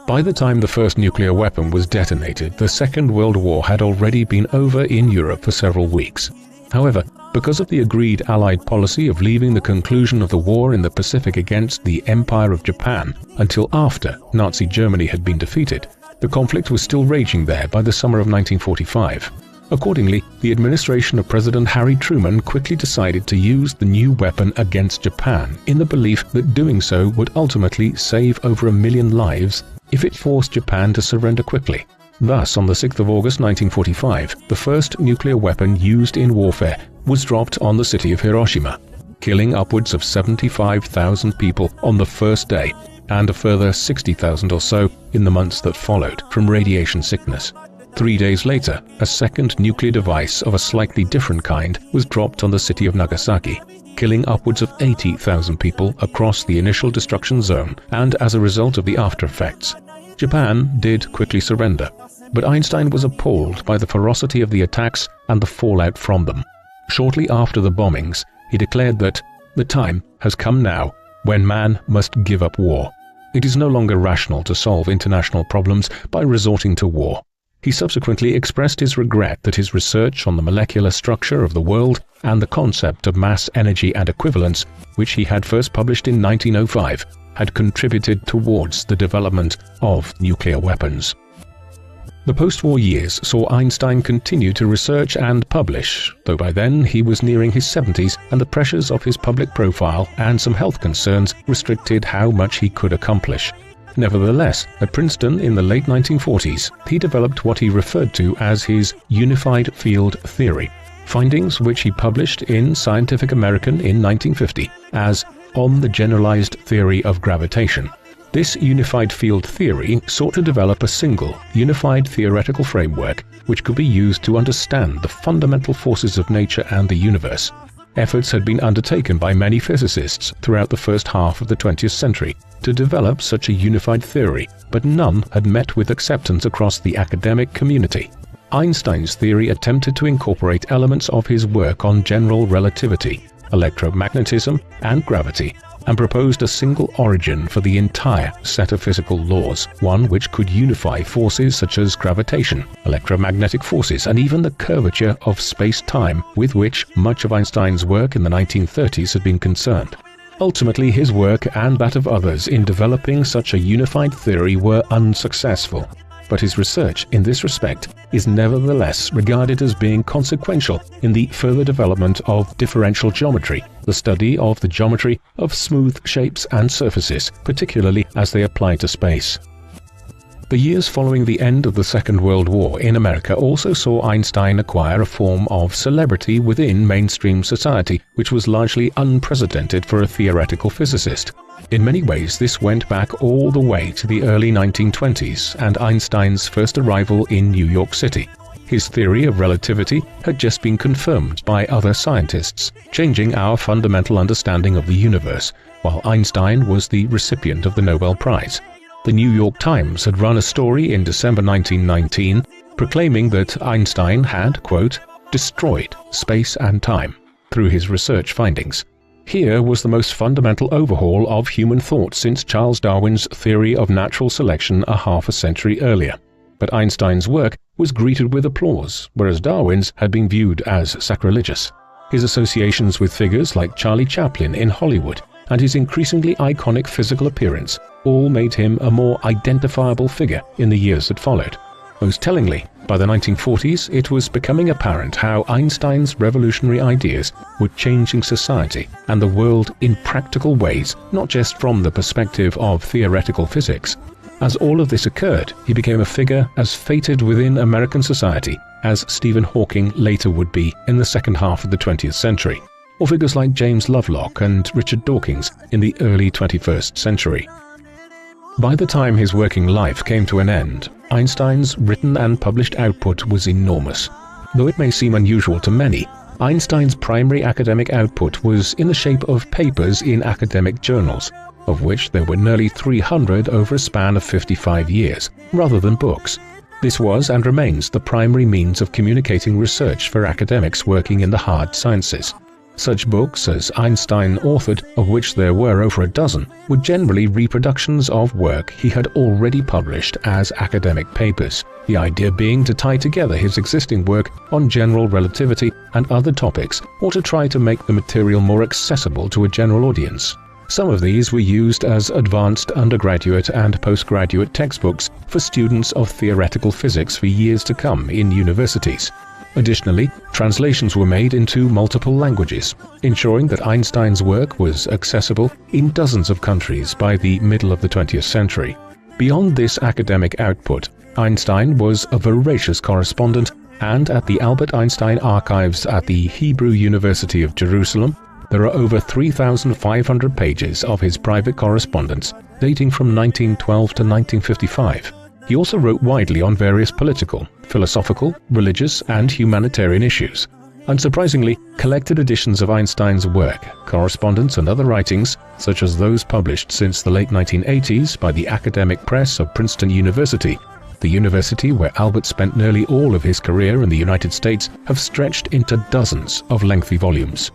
By the time the first nuclear weapon was detonated, the Second World War had already been over in Europe for several weeks. However, because of the agreed Allied policy of leaving the conclusion of the war in the Pacific against the Empire of Japan until after Nazi Germany had been defeated, the conflict was still raging there by the summer of 1945. Accordingly, the administration of President Harry Truman quickly decided to use the new weapon against Japan in the belief that doing so would ultimately save over 1 million lives if it forced Japan to surrender quickly. Thus, on the 6th of August 1945, the first nuclear weapon used in warfare was dropped on the city of Hiroshima, killing upwards of 75,000 people on the first day and a further 60,000 or so in the months that followed from radiation sickness. 3 days later, a second nuclear device of a slightly different kind was dropped on the city of Nagasaki, killing upwards of 80,000 people across the initial destruction zone and as a result of the after effects. Japan did quickly surrender, but Einstein was appalled by the ferocity of the attacks and the fallout from them. Shortly after the bombings, he declared that the time has come now when man must give up war. It is no longer rational to solve international problems by resorting to war. He subsequently expressed his regret that his research on the molecular structure of the world and the concept of mass, energy and equivalence, which he had first published in 1905, had contributed towards the development of nuclear weapons. The post-war years saw Einstein continue to research and publish, though by then he was nearing his 70s and the pressures of his public profile and some health concerns restricted how much he could accomplish. Nevertheless, at Princeton in the late 1940s, he developed what he referred to as his unified field theory, findings which he published in Scientific American in 1950 as On the Generalized Theory of Gravitation. This unified field theory sought to develop a single, unified theoretical framework which could be used to understand the fundamental forces of nature and the universe. Efforts had been undertaken by many physicists throughout the first half of the 20th century to develop such a unified theory, but none had met with acceptance across the academic community. Einstein's theory attempted to incorporate elements of his work on general relativity, electromagnetism, and gravity, and proposed a single origin for the entire set of physical laws, one which could unify forces such as gravitation, electromagnetic forces, and even the curvature of space-time with which much of Einstein's work in the 1930s had been concerned. Ultimately, his work and that of others in developing such a unified theory were unsuccessful, but his research in this respect is nevertheless regarded as being consequential in the further development of differential geometry, the study of the geometry of smooth shapes and surfaces, particularly as they apply to space. The years following the end of the Second World War in America also saw Einstein acquire a form of celebrity within mainstream society which was largely unprecedented for a theoretical physicist. In many ways, this went back all the way to the early 1920s and Einstein's first arrival in New York City. His theory of relativity had just been confirmed by other scientists, changing our fundamental understanding of the universe, while Einstein was the recipient of the Nobel Prize. The New York Times had run a story in December 1919 proclaiming that Einstein had, quote, destroyed space and time through his research findings. Here was the most fundamental overhaul of human thought since Charles Darwin's theory of natural selection a half a century earlier. But Einstein's work was greeted with applause, whereas Darwin's had been viewed as sacrilegious. His associations with figures like Charlie Chaplin in Hollywood and his increasingly iconic physical appearance all made him a more identifiable figure in the years that followed. Most tellingly, by the 1940s, it was becoming apparent how Einstein's revolutionary ideas were changing society and the world in practical ways, not just from the perspective of theoretical physics. As all of this occurred, he became a figure as fated within American society as Stephen Hawking later would be in the second half of the 20th century. or figures like James Lovelock and Richard Dawkins in the early 21st century. By the time his working life came to an end, Einstein's written and published output was enormous. Though it may seem unusual to many, Einstein's primary academic output was in the shape of papers in academic journals, of which there were nearly 300 over a span of 55 years, rather than books. This was and remains the primary means of communicating research for academics working in the hard sciences. Such books as Einstein authored, of which there were over a dozen, were generally reproductions of work he had already published as academic papers, the idea being to tie together his existing work on general relativity and other topics, or to try to make the material more accessible to a general audience. Some of these were used as advanced undergraduate and postgraduate textbooks for students of theoretical physics for years to come in universities. Additionally, translations were made into multiple languages, ensuring that Einstein's work was accessible in dozens of countries by the middle of the 20th century. Beyond this academic output, Einstein was a voracious correspondent, and at the Albert Einstein Archives at the Hebrew University of Jerusalem, there are over 3,500 pages of his private correspondence dating from 1912 to 1955. He also wrote widely on various political, philosophical, religious, and humanitarian issues. Unsurprisingly, collected editions of Einstein's work, correspondence, and other writings, such as those published since the late 1980s by the Academic Press of Princeton University, the university where Albert spent nearly all of his career in the United States, have stretched into dozens of lengthy volumes.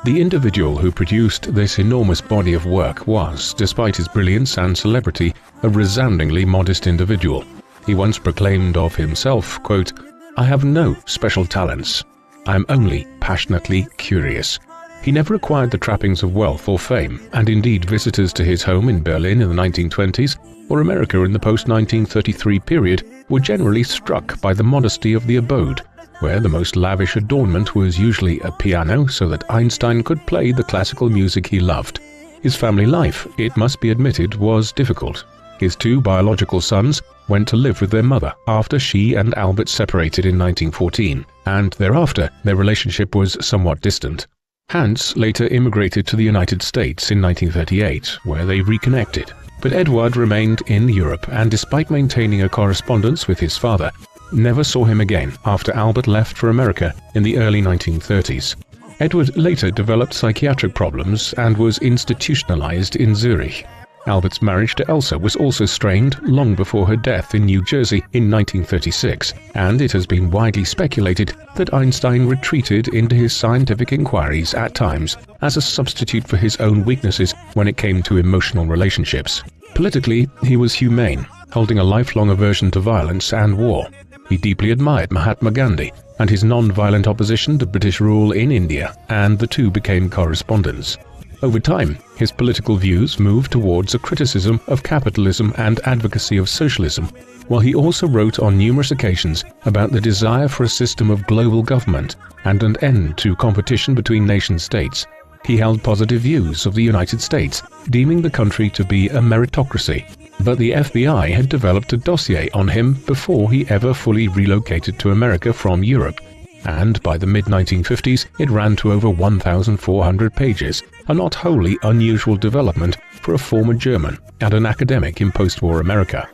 The individual who produced this enormous body of work was, despite his brilliance and celebrity, a resoundingly modest individual. He once proclaimed of himself, quote, "I have no special talents. I am only passionately curious." He never acquired the trappings of wealth or fame, and indeed visitors to his home in Berlin in the 1920s or America in the post-1933 period were generally struck by the modesty of the abode, where the most lavish adornment was usually a piano so that Einstein could play the classical music he loved. His family life, it must be admitted, was difficult. His two biological sons went to live with their mother after she and Albert separated in 1914, and thereafter their relationship was somewhat distant. Hans later immigrated to the United States in 1938, where they reconnected. But Edward remained in Europe, and despite maintaining a correspondence with his father, never saw him again after Albert left for America in the early 1930s. Edward later developed psychiatric problems and was institutionalized in Zurich. Albert's marriage to Elsa was also strained long before her death in New Jersey in 1936, and it has been widely speculated that Einstein retreated into his scientific inquiries at times as a substitute for his own weaknesses when it came to emotional relationships. Politically, he was humane, holding a lifelong aversion to violence and war. He deeply admired Mahatma Gandhi and his non-violent opposition to British rule in India, and the two became correspondents. Over time, his political views moved towards a criticism of capitalism and advocacy of socialism, while he also wrote on numerous occasions about the desire for a system of global government and an end to competition between nation-states. He held positive views of the United States, deeming the country to be a meritocracy, but the FBI had developed a dossier on him before he ever fully relocated to America from Europe, and by the mid-1950s it ran to over 1,400 pages, a not wholly unusual development for a former German and an academic in post-war America.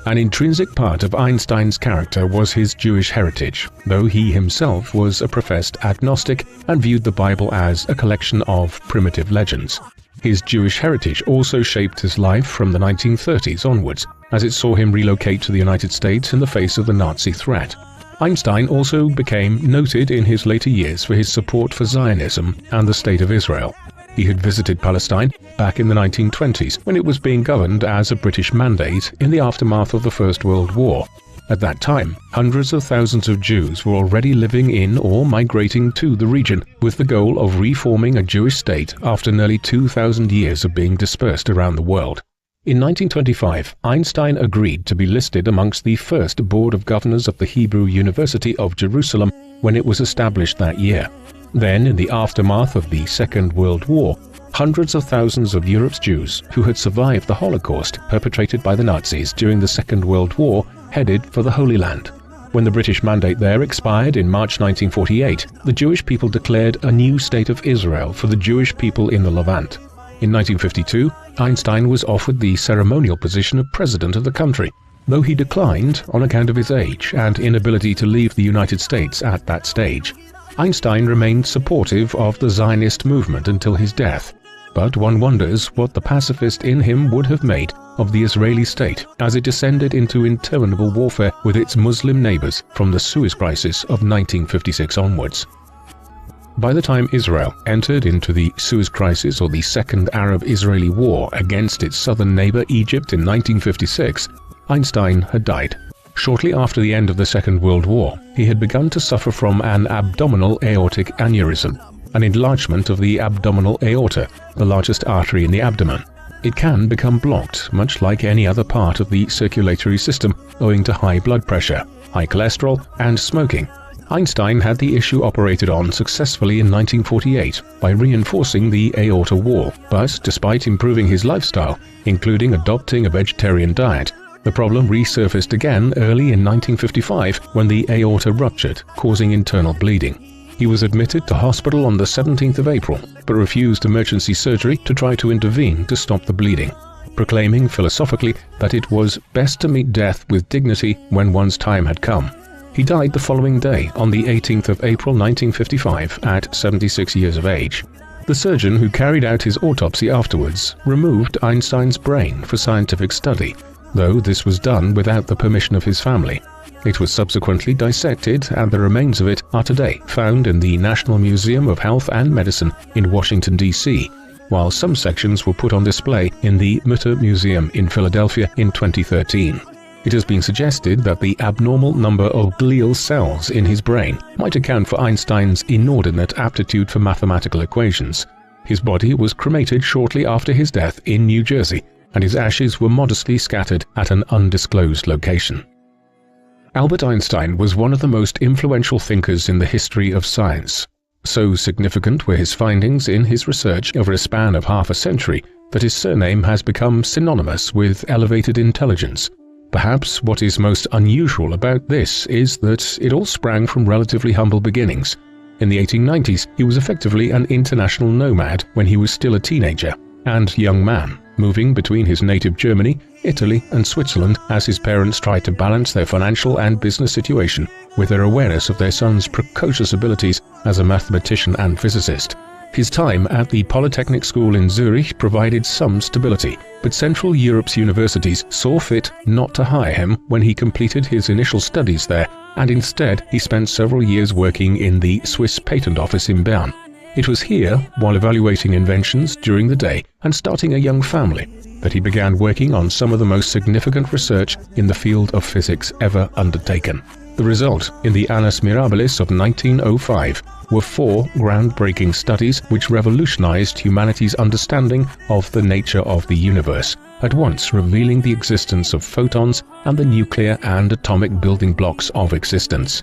An intrinsic part of Einstein's character was his Jewish heritage, though he himself was a professed agnostic and viewed the Bible as a collection of primitive legends. His Jewish heritage also shaped his life from the 1930s onwards, as it saw him relocate to the United States in the face of the Nazi threat. Einstein also became noted in his later years for his support for Zionism and the State of Israel. He had visited Palestine back in the 1920s when it was being governed as a British mandate in the aftermath of the First World War. At that time, hundreds of thousands of Jews were already living in or migrating to the region with the goal of reforming a Jewish state after nearly 2,000 years of being dispersed around the world. In 1925, Einstein agreed to be listed amongst the first Board of Governors of the Hebrew University of Jerusalem when it was established that year. Then, in the aftermath of the Second World War, hundreds of thousands of Europe's Jews who had survived the Holocaust perpetrated by the Nazis during the Second World War headed for the Holy Land. When the British mandate there expired in March 1948, the Jewish people declared a new state of Israel for the Jewish people in the Levant. In 1952, Einstein was offered the ceremonial position of president of the country, though he declined on account of his age and inability to leave the United States at that stage. Einstein remained supportive of the Zionist movement until his death, but one wonders what the pacifist in him would have made of the Israeli state as it descended into interminable warfare with its Muslim neighbors from the Suez Crisis of 1956 onwards. By the time Israel entered into the Suez Crisis, or the Second Arab-Israeli War against its southern neighbor Egypt in 1956, Einstein had died. Shortly after the end of the Second World War, he had begun to suffer from an abdominal aortic aneurysm, an enlargement of the abdominal aorta, the largest artery in the abdomen. It can become blocked, much like any other part of the circulatory system, owing to high blood pressure, high cholesterol, and smoking. Einstein had the issue operated on successfully in 1948 by reinforcing the aorta wall, but despite improving his lifestyle, including adopting a vegetarian diet, the problem resurfaced again early in 1955 when the aorta ruptured, causing internal bleeding. He was admitted to hospital on the 17th of April, but refused emergency surgery to try to intervene to stop the bleeding, proclaiming philosophically that it was best to meet death with dignity when one's time had come. He died the following day, on the 18th of April 1955, at 76 years of age. The surgeon who carried out his autopsy afterwards removed Einstein's brain for scientific study, though this was done without the permission of his family. It was subsequently dissected, and the remains of it are today found in the National Museum of Health and Medicine in Washington, D.C., while some sections were put on display in the Mutter Museum in Philadelphia in 2013. It has been suggested that the abnormal number of glial cells in his brain might account for Einstein's inordinate aptitude for mathematical equations. His body was cremated shortly after his death in New Jersey, and his ashes were modestly scattered at an undisclosed location. Albert Einstein was one of the most influential thinkers in the history of science. So significant were his findings in his research over a span of half a century that his surname has become synonymous with elevated intelligence. Perhaps what is most unusual about this is that it all sprang from relatively humble beginnings. In the 1890s, he was effectively an international nomad when he was still a teenager and young man, moving between his native Germany, Italy, and Switzerland as his parents tried to balance their financial and business situation with their awareness of their son's precocious abilities as a mathematician and physicist. His time at the Polytechnic School in Zurich provided some stability, but Central Europe's universities saw fit not to hire him when he completed his initial studies there, and instead he spent several years working in the Swiss Patent Office in Bern. It was here, while evaluating inventions during the day and starting a young family, that he began working on some of the most significant research in the field of physics ever undertaken. The result, in the Annus Mirabilis of 1905, were 4 groundbreaking studies which revolutionized humanity's understanding of the nature of the universe, at once revealing the existence of photons and the nuclear and atomic building blocks of existence.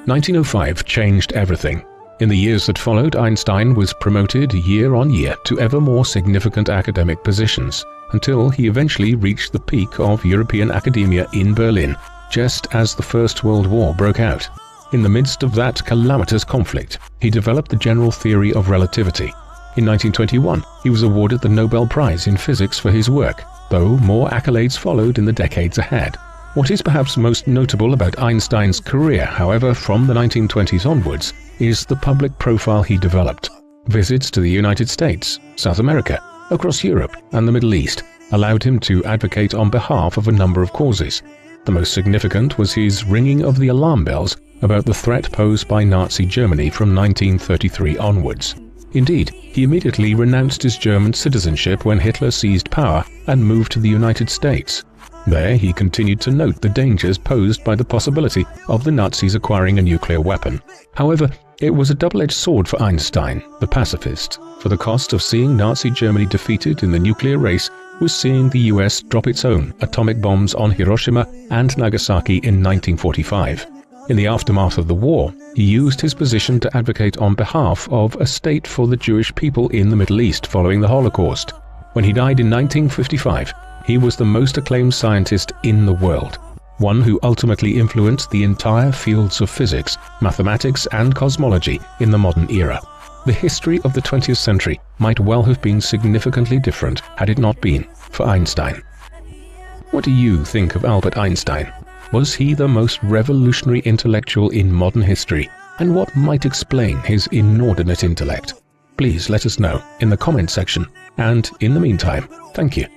1905 changed everything. In the years that followed, Einstein was promoted year on year to ever more significant academic positions, until he eventually reached the peak of European academia in Berlin, just as the First World War broke out. In the midst of that calamitous conflict, he developed the general theory of relativity. In 1921, he was awarded the Nobel Prize in Physics for his work, though more accolades followed in the decades ahead. What is perhaps most notable about Einstein's career, however, from the 1920s onwards, is the public profile he developed. Visits to the United States, South America, across Europe, and the Middle East allowed him to advocate on behalf of a number of causes. The most significant was his ringing of the alarm bells about the threat posed by Nazi Germany from 1933 onwards. Indeed, he immediately renounced his German citizenship when Hitler seized power and moved to the United States. There he continued to note the dangers posed by the possibility of the Nazis acquiring a nuclear weapon. However, it was a double-edged sword for Einstein, the pacifist, for the cost of seeing Nazi Germany defeated in the nuclear race was seeing the US drop its own atomic bombs on Hiroshima and Nagasaki in 1945. In the aftermath of the war, he used his position to advocate on behalf of a state for the Jewish people in the Middle East following the Holocaust. When he died in 1955, he was the most acclaimed scientist in the world. one who ultimately influenced the entire fields of physics, mathematics, and cosmology in the modern era. The history of the 20th century might well have been significantly different had it not been for Einstein. What do you think of Albert Einstein? Was he the most revolutionary intellectual in modern history? And what might explain his inordinate intellect? Please let us know in the comment section. And in the meantime, thank you